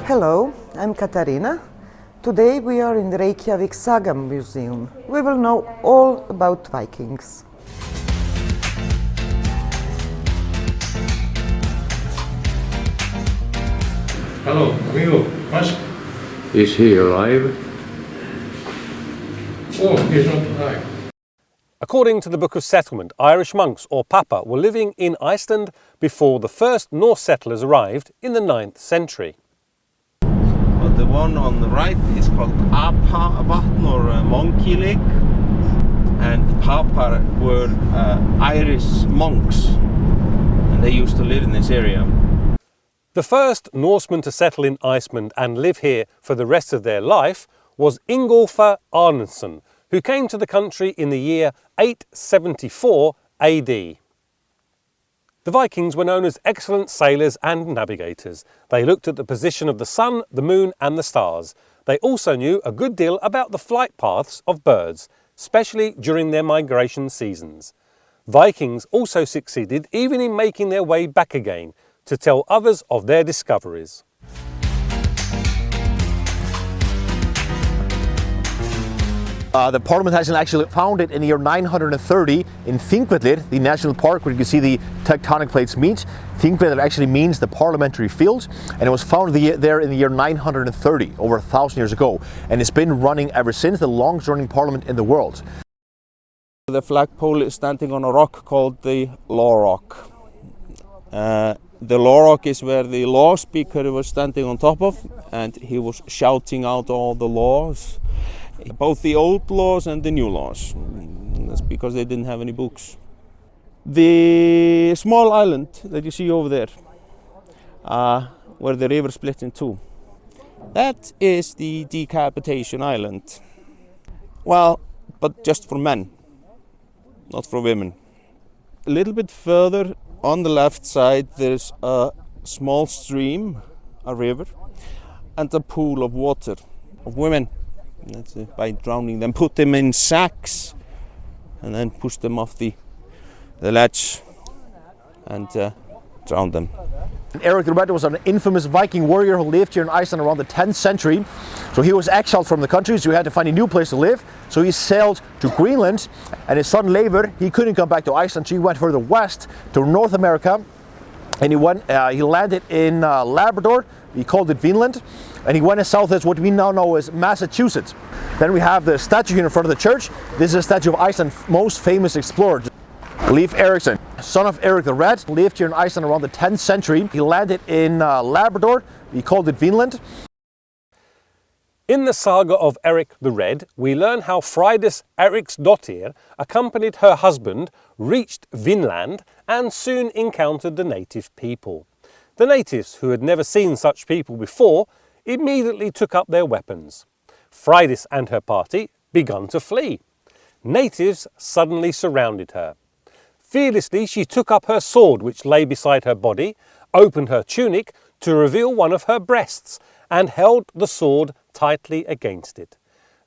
Hello, I'm Katarina. Today we are in the Reykjavik Saga Museum. We will know all about Vikings. Hello, amigo. Musk. Is he alive? Oh, he's not alive. According to the Book of Settlement, Irish monks or Papa were living in Iceland before the first Norse settlers arrived in the 9th century. The one on the right is called Apavatn or Monkey Lake, and Papa were Irish monks, and they used to live in this area. The first Norseman to settle in Iceland and live here for the rest of their life was Ingolfur Arnarson, who came to the country in the year 874 AD. The Vikings were known as excellent sailors and navigators. They looked at the position of the sun, the moon and the stars. They also knew a good deal about the flight paths of birds, especially during their migration seasons. Vikings also succeeded even in making their way back again to tell others of their discoveries. The Parliament has actually founded in the year 930 in Thingvellir, the national park where you can see the tectonic plates meet. Thingvellir actually means the parliamentary field, and it was founded there in the year 930, over 1,000 years ago, and it's been running ever since, the longest running parliament in the world. The flagpole is standing on a rock called the Law Rock. The Law Rock is where the law speaker was standing on top of, and he was shouting out all the laws. Both the old laws and the new laws. That's because they didn't have any books. The small island that you see over there, where the river splits in two, that is the decapitation island. Well, but just for men, not for women. A little bit further on the left side there's a small stream, a river, and a pool of water, of women. That's by drowning them, put them in sacks and then push them off the ledge and drown them. Eric the Red was an infamous Viking warrior who lived here in Iceland around the 10th century. So he was exiled from the country, so he had to find a new place to live. So he sailed to Greenland, and his son Leifur, he couldn't come back to Iceland, so he went further west to North America, and he landed in Labrador. He called it Vinland, and he went as south as what we now know as Massachusetts. Then we have the statue here in front of the church. This is a statue of Iceland's most famous explorer, Leif Erikson, son of Eric the Red, lived here in Iceland around the 10th century. He landed in Labrador. He called it Vinland. In the saga of Eric the Red, we learn how Freydis Eriksdottir accompanied her husband, reached Vinland, and soon encountered the native people. The natives, who had never seen such people before, immediately took up their weapons. Freydis and her party began to flee. Natives suddenly surrounded her. Fearlessly she took up her sword which lay beside her body, opened her tunic to reveal one of her breasts, and held the sword tightly against it.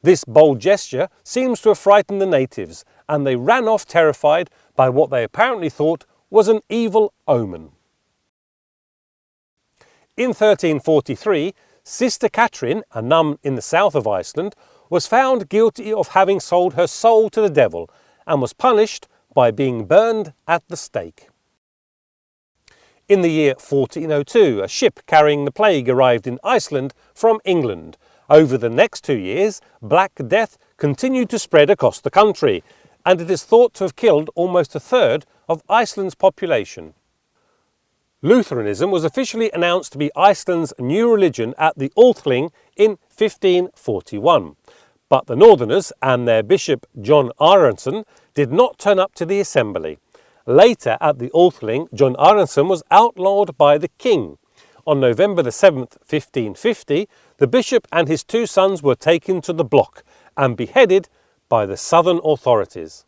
This bold gesture seems to have frightened the natives, and they ran off terrified by what they apparently thought was an evil omen. In 1343, Sister Catherine, a nun in the south of Iceland, was found guilty of having sold her soul to the devil and was punished by being burned at the stake. In the year 1402, a ship carrying the plague arrived in Iceland from England. Over the next 2 years, Black Death continued to spread across the country, and it is thought to have killed almost a third of Iceland's population. Lutheranism was officially announced to be Iceland's new religion at the Althing in 1541. But the Northerners and their bishop John Aransson did not turn up to the assembly. Later at the Althing, John Aransson was outlawed by the king. On November the 7th, 1550, the bishop and his 2 sons were taken to the block and beheaded by the southern authorities.